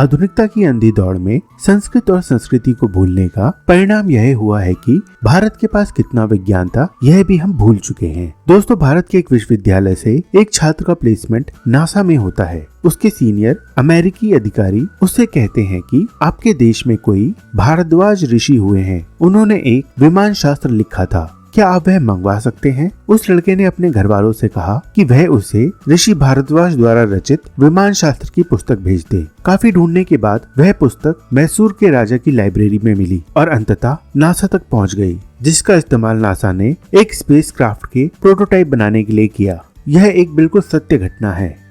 आधुनिकता की अंधी दौड़ में संस्कृत और संस्कृति को भूलने का परिणाम यह हुआ है कि भारत के पास कितना विज्ञान था यह भी हम भूल चुके हैं। दोस्तों, भारत के एक विश्वविद्यालय से एक छात्र का प्लेसमेंट नासा में होता है। उसके सीनियर अमेरिकी अधिकारी उससे कहते हैं कि आपके देश में कोई भारद्वाज ऋषि हुए हैं, उन्होंने एक विमान शास्त्र लिखा था, क्या आप वह मंगवा सकते हैं? उस लड़के ने अपने घर वालों से कहा कि वह उसे ऋषि भारद्वाज द्वारा रचित विमान शास्त्र की पुस्तक भेज दे। काफी ढूंढने के बाद वह पुस्तक मैसूर के राजा की लाइब्रेरी में मिली और अंततः नासा तक पहुंच गई, जिसका इस्तेमाल नासा ने एक स्पेसक्राफ्ट के प्रोटोटाइप बनाने के लिए किया। यह एक बिल्कुल सत्य घटना है।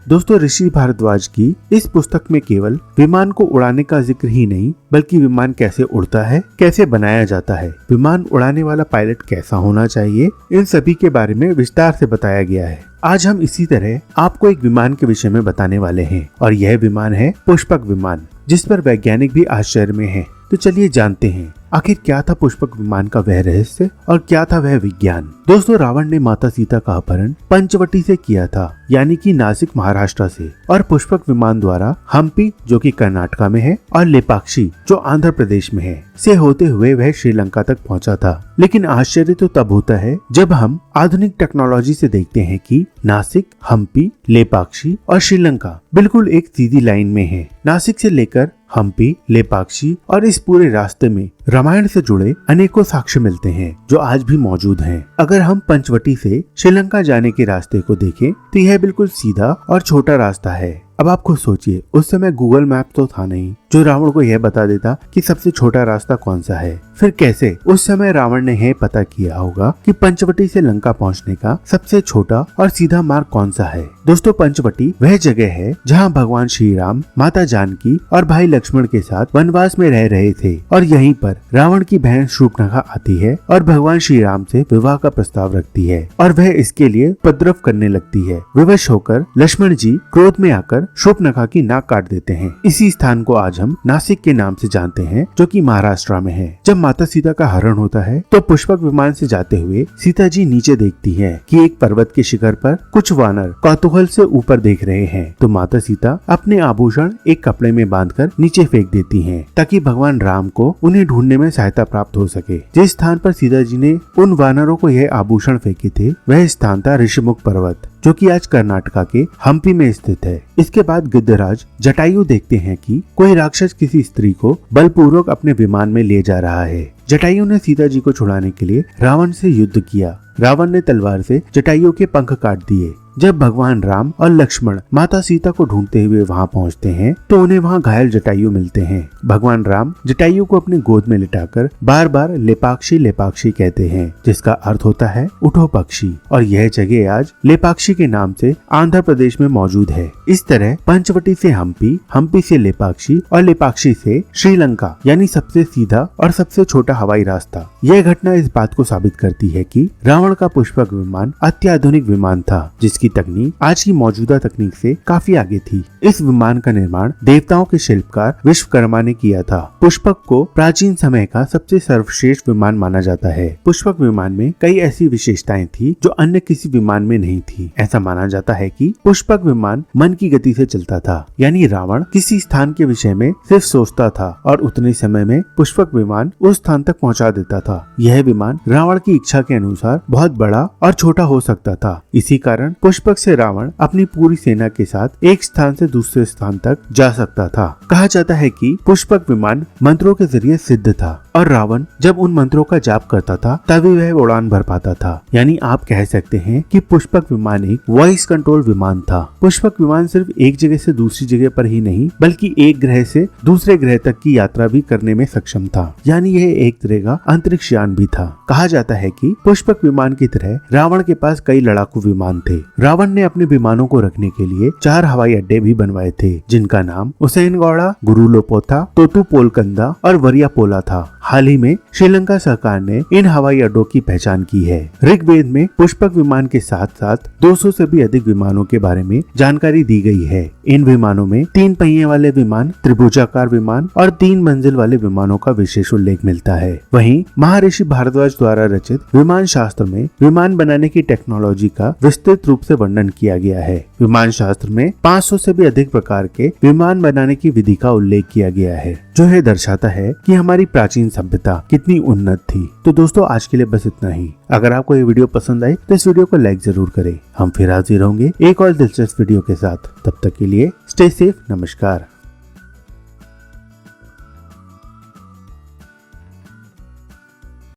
दोस्तों, ऋषि भारद्वाज की इस पुस्तक में केवल विमान को उड़ाने का जिक्र ही नहीं, बल्कि विमान कैसे उड़ता है, कैसे बनाया जाता है, विमान उड़ाने वाला पायलट कैसा होना चाहिए, इन सभी के बारे में विस्तार से बताया गया है। आज हम इसी तरह आपको एक विमान के विषय में बताने वाले हैं और यह विमान है पुष्पक विमान, जिस पर वैज्ञानिक भी आश्चर्य में हैं। तो चलिए जानते हैं आखिर क्या था पुष्पक विमान का वह रहस्य और क्या था वह विज्ञान। दोस्तों, रावण ने माता सीता का अपहरण पंचवटी से किया था, यानी कि नासिक महाराष्ट्र से, और पुष्पक विमान द्वारा हम्पी जो कि कर्नाटका में है और लेपाक्षी जो आंध्र प्रदेश में है से होते हुए वह श्रीलंका तक पहुंचा था। लेकिन आश्चर्य तो तब होता है जब हम आधुनिक टेक्नोलॉजी से देखते हैं कि नासिक, हम्पी, लेपाक्षी और श्रीलंका बिल्कुल एक सीधी लाइन में है। नासिक से लेकर हम्पी, लेपाक्षी और इस पूरे रास्ते में रामायण से जुड़े अनेकों साक्ष्य मिलते हैं जो आज भी मौजूद हैं। अगर हम पंचवटी से श्रीलंका जाने के रास्ते को देखें तो यह बिल्कुल सीधा और छोटा रास्ता है। अब आप खुद सोचिए, उस समय गूगल मैप तो था नहीं जो रावण को यह बता देता कि सबसे छोटा रास्ता कौन सा है। फिर कैसे उस समय रावण ने यह पता किया होगा कि पंचवटी से लंका पहुंचने का सबसे छोटा और सीधा मार्ग कौन सा है। दोस्तों, पंचवटी वह जगह है जहां भगवान श्री राम, माता जानकी और भाई लक्ष्मण के साथ वनवास में रह रहे थे और यहीं पर रावण की बहन शूर्पणखा आती है और भगवान श्री राम से विवाह का प्रस्ताव रखती है और वह इसके लिए उपद्रव करने लगती है। विवश होकर लक्ष्मण जी क्रोध में आकर शूर्पणखा की नाक काट देते हैं। इसी स्थान को आज हम नासिक के नाम से जानते हैं, जो कि महाराष्ट्र में है। जब माता सीता का हरण होता है तो पुष्पक विमान से जाते हुए सीता जी नीचे देखती है कि एक पर्वत के शिखर पर कुछ वानर कौतूहल से ऊपर देख रहे हैं। तो माता सीता अपने आभूषण एक कपड़े में बांधकर नीचे फेंक देती हैं ताकि भगवान राम को उन्हें ढूंढने में सहायता प्राप्त हो सके। जिस स्थान पर सीता जी ने उन वानरों को यह आभूषण फेंके थे वह स्थान था ऋषिमुख पर्वत, जो कि आज कर्नाटका के हम्पी में स्थित है। इसके बाद गिद्धराज जटायु देखते हैं कि कोई राक्षस किसी स्त्री को बलपूर्वक अपने विमान में ले जा रहा है। जटायु ने सीता जी को छुड़ाने के लिए रावण से युद्ध किया। रावण ने तलवार से जटायु के पंख काट दिए। जब भगवान राम और लक्ष्मण माता सीता को ढूंढते हुए वहां पहुंचते हैं तो उन्हें वहां घायल जटायु मिलते हैं। भगवान राम जटायु को अपनी गोद में लिटाकर बार बार लेपाक्षी लेपाक्षी कहते हैं, जिसका अर्थ होता है उठो पक्षी, और यह जगह आज लेपाक्षी के नाम से आंध्र प्रदेश में मौजूद है। इस तरह पंचवटी से हम्पी, हम्पी से लेपाक्षी और लेपाक्षी से श्रीलंका, यानी सबसे सीधा और सबसे छोटा हवाई रास्ता। यह घटना इस बात को साबित करती है कि रावण का पुष्पक विमान अत्याधुनिक विमान था, जिसकी तकनीक आज की मौजूदा तकनीक से काफी आगे थी। इस विमान का निर्माण देवताओं के शिल्पकार विश्वकर्मा ने किया था। पुष्पक को प्राचीन समय का सबसे सर्वश्रेष्ठ विमान माना जाता है। पुष्पक विमान में कई ऐसी विशेषताएं थी जो अन्य किसी विमान में नहीं थी। ऐसा माना जाता है कि पुष्पक विमान मन की गति से चलता था, यानी रावण किसी स्थान के विषय में सिर्फ सोचता था और उतने समय में पुष्पक विमान उस स्थान तक पहुंचा देता था। यह विमान रावण की इच्छा के अनुसार बहुत बड़ा और छोटा हो सकता था। इसी कारण पुष्पक से रावण अपनी पूरी सेना के साथ एक स्थान से दूसरे स्थान तक जा सकता था। कहा जाता है कि पुष्पक विमान मंत्रों के जरिए सिद्ध था और रावण जब उन मंत्रों का जाप करता था तभी वह उड़ान भर पाता था। यानी आप कह सकते हैं कि पुष्पक विमान एक वॉइस कंट्रोल विमान था। पुष्पक विमान सिर्फ एक जगह से दूसरी जगह पर ही नहीं, बल्कि एक ग्रह से दूसरे ग्रह तक की यात्रा भी करने में सक्षम था। यानी यह एक तरह का अंतरिक्ष यान भी था। कहा जाता है कि पुष्पक विमान की तरह रावण के पास कई लड़ाकू विमान थे। रावण ने अपने विमानों को रखने के लिए 4 हवाई अड्डे भी बनवाए थे, जिनका नाम हुसैनगौड़ा, गुरुलोपोथा, तोतुपोलकंदा और वरियापोला था। हाल ही में श्रीलंका सरकार ने इन हवाई अड्डों की पहचान की है। ऋग्वेद में पुष्पक विमान के साथ साथ 200 से भी अधिक विमानों के बारे में जानकारी दी गई है। इन विमानों में 3 पहिए वाले विमान, त्रिभुजाकार विमान और 3 मंजिल वाले विमानों का विशेष उल्लेख मिलता है। वहीं महर्षि भारद्वाज द्वारा रचित विमान शास्त्र में विमान बनाने की टेक्नोलॉजी का विस्तृत रूप से वर्णन किया गया है। विमान शास्त्र में 500 से भी अधिक प्रकार के विमान बनाने की विधि का उल्लेख किया गया है, जो यह दर्शाता है कि हमारी प्राचीन सभ्यता कितनी उन्नत थी। तो दोस्तों, आज के लिए बस इतना ही। अगर आपको ये वीडियो पसंद आई तो इस वीडियो को लाइक जरूर करें। हम फिर हाजिर होंगे एक और दिलचस्प वीडियो के साथ। तब तक के लिए स्टे सेफ। नमस्कार।